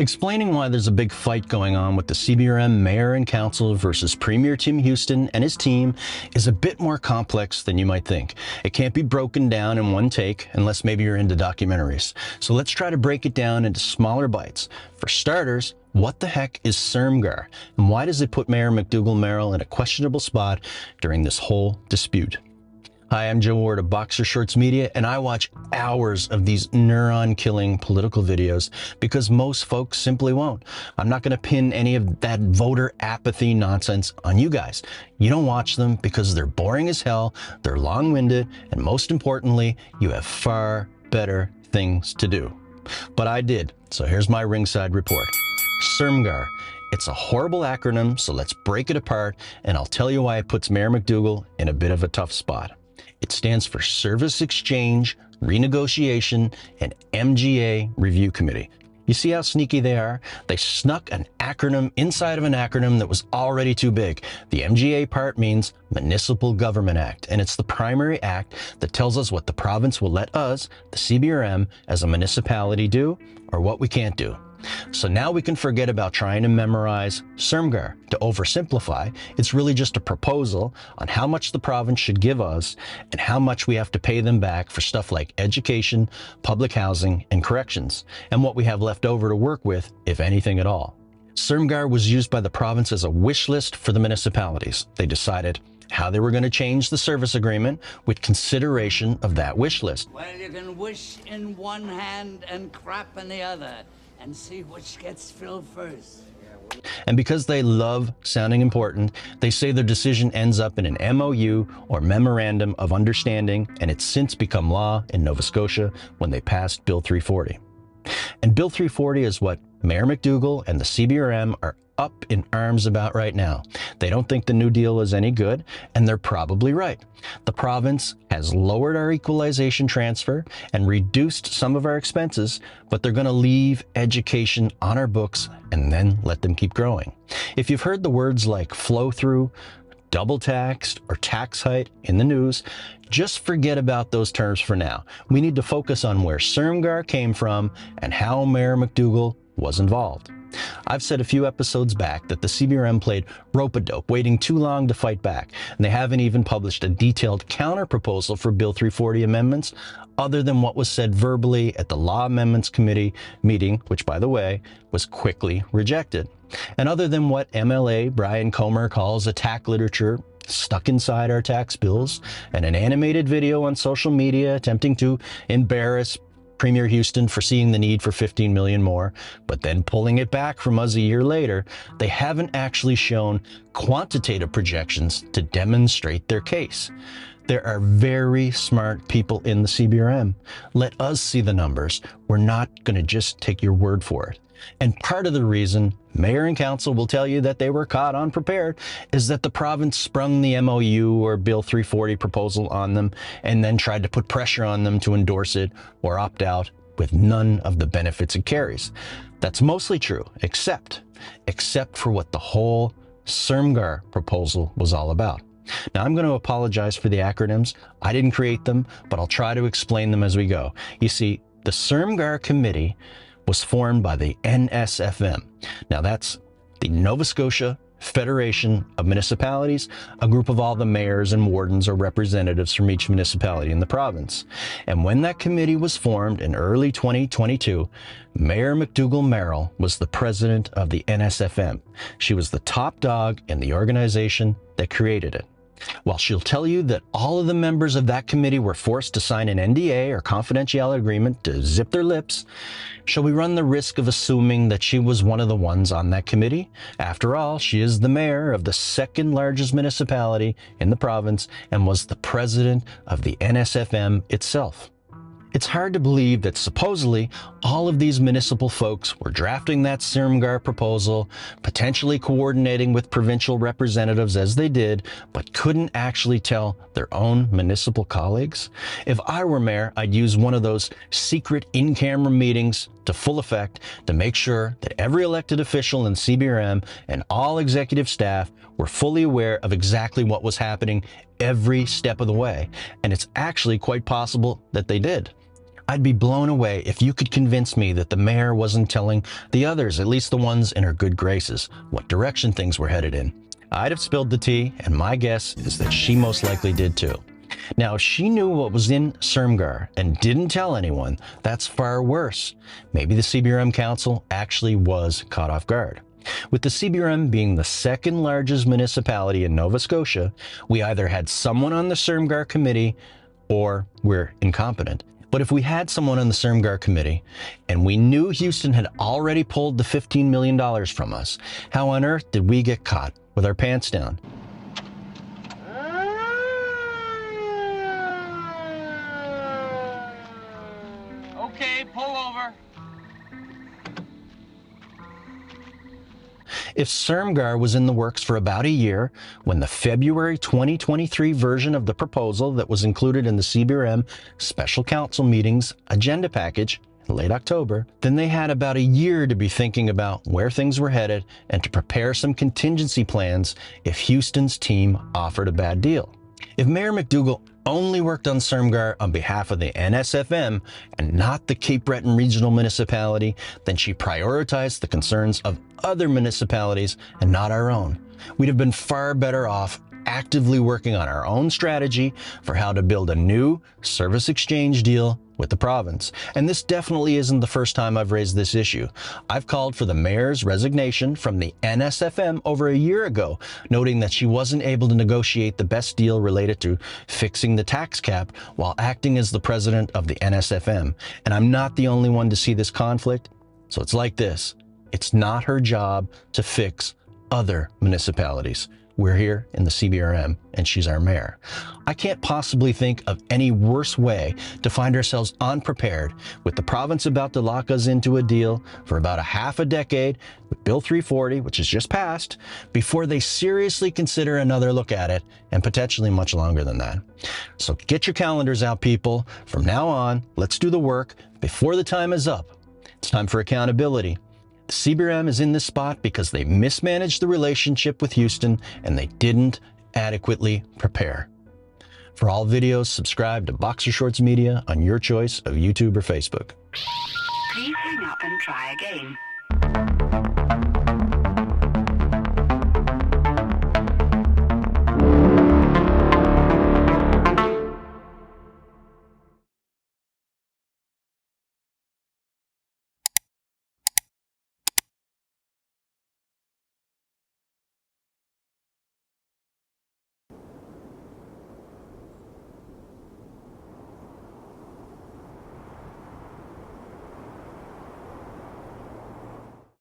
Explaining why there's a big fight going on with the CBRM mayor and council versus Premier Tim Houston and his team is a bit more complex than you might think. It can't be broken down in one take unless maybe you're into documentaries. So let's try to break it down into smaller bites. For starters, what the heck is SERMGAR, and why does it put Mayor McDougall Merrill in a questionable spot during this whole dispute? Hi, I'm Joe Ward of Boxer Shorts Media, and I watch hours of these neuron-killing political videos because most folks simply won't. I'm not going to pin any of that voter apathy nonsense on you guys. You don't watch them because they're boring as hell, they're long-winded, and most importantly, you have far better things to do. But I did, so here's my ringside report. SERMGAR. It's a horrible acronym, so let's break it apart, and I'll tell you why it puts Mayor McDougall in a bit of a tough spot. It stands for Service Exchange, Renegotiation, and MGA Review Committee. You see how sneaky they are? They snuck an acronym inside of an acronym that was already too big. The MGA part means Municipal Government Act, and it's the primary act that tells us what the province will let us, the CBRM, as a municipality do, or what we can't do. So now we can forget about trying to memorize SERMGAR. To oversimplify, it's really just a proposal on how much the province should give us and how much we have to pay them back for stuff like education, public housing, and corrections, and what we have left over to work with, if anything at all. SERMGAR was used by the province as a wish list for the municipalities. They decided how they were going to change the service agreement with consideration of that wish list. Well, you can wish in one hand and crap in the other, and see which gets filled first. And because they love sounding important, they say their decision ends up in an MOU or Memorandum of Understanding, and it's since become law in Nova Scotia when they passed Bill 340. And Bill 340 is what Mayor McDougall and the CBRM are up in arms about right now. They don't think the New Deal is any good, and they're probably right. The province has lowered our equalization transfer and reduced some of our expenses, but they're going to leave education on our books and then let them keep growing. If you've heard the words like flow through, double taxed, or tax hike in the news, just forget about those terms for now. We need to focus on where SERMGAR came from and how Mayor McDougall was involved. I've said a few episodes back that the CBRM played rope-a-dope, waiting too long to fight back, and they haven't even published a detailed counter-proposal for Bill 340 amendments, other than what was said verbally at the Law Amendments Committee meeting, which, by the way, was quickly rejected. And other than what MLA Brian Comer calls attack literature stuck inside our tax bills, and an animated video on social media attempting to embarrass Premier Houston for seeing the need for 15 million more, but then pulling it back from us a year later, they haven't actually shown quantitative projections to demonstrate their case. There are very smart people in the CBRM. Let us see the numbers. We're not going to just take your word for it. And part of the reason Mayor and Council will tell you that they were caught unprepared is that the province sprung the MOU or Bill 340 proposal on them and then tried to put pressure on them to endorse it or opt out with none of the benefits it carries. That's mostly true, except for what the whole SERMGAR proposal was all about. Now, I'm going to apologize for the acronyms. I didn't create them, but I'll try to explain them as we go. You see, the SERMGAR committee was formed by the NSFM. Now that's the Nova Scotia Federation of Municipalities, a group of all the mayors and wardens or representatives from each municipality in the province. And when that committee was formed in early 2022, Mayor McDougall Merrill was the president of the NSFM. She was the top dog in the organization that created it. While she'll tell you that all of the members of that committee were forced to sign an NDA or confidentiality agreement to zip their lips, shall we run the risk of assuming that she was one of the ones on that committee? After all, she is the mayor of the second largest municipality in the province and was the president of the NSFM itself. It's hard to believe that supposedly all of these municipal folks were drafting that SERMGAR proposal, potentially coordinating with provincial representatives as they did, but couldn't actually tell their own municipal colleagues. If I were mayor, I'd use one of those secret in-camera meetings to full effect to make sure that every elected official in CBRM and all executive staff were fully aware of exactly what was happening every step of the way. And it's actually quite possible that they did. I'd be blown away if you could convince me that the mayor wasn't telling the others, at least the ones in her good graces, what direction things were headed in. I'd have spilled the tea, and my guess is that she most likely did too. Now, if she knew what was in SERMGAR and didn't tell anyone, that's far worse. Maybe the CBRM Council actually was caught off guard. With the CBRM being the second largest municipality in Nova Scotia, we either had someone on the SERMGAR committee or we're incompetent. But if we had someone on the SERMGAR committee and we knew Houston had already pulled the $15 million from us, how on earth did we get caught with our pants down? Okay, pull over. If SERMGAR was in the works for about a year, when the February 2023 version of the proposal that was included in the CBRM Special Council meetings agenda package in late October, then they had about a year to be thinking about where things were headed and to prepare some contingency plans if Houston's team offered a bad deal. If Mayor McDougall only worked on SERMGAR on behalf of the NSFM and not the Cape Breton Regional Municipality, then she prioritized the concerns of other municipalities and not our own. We'd have been far better off actively working on our own strategy for how to build a new service exchange deal with the province. And this definitely isn't the first time I've raised this issue. I've called for the mayor's resignation from the NSFM over a year ago, noting that she wasn't able to negotiate the best deal related to fixing the tax cap while acting as the president of the NSFM. And I'm not the only one to see this conflict. So it's like this. It's not her job to fix other municipalities. We're here in the CBRM, and she's our mayor. I can't possibly think of any worse way to find ourselves unprepared, with the province about to lock us into a deal for about a half a decade with Bill 340, which has just passed, before they seriously consider another look at it, and potentially much longer than that. So get your calendars out, people. From now on, let's do the work before the time is up. It's time for accountability. The CBRM is in this spot because they mismanaged the relationship with Houston and they didn't adequately prepare. For all videos, subscribe to Boxer Shorts Media on your choice of YouTube or Facebook. Please hang up and try again.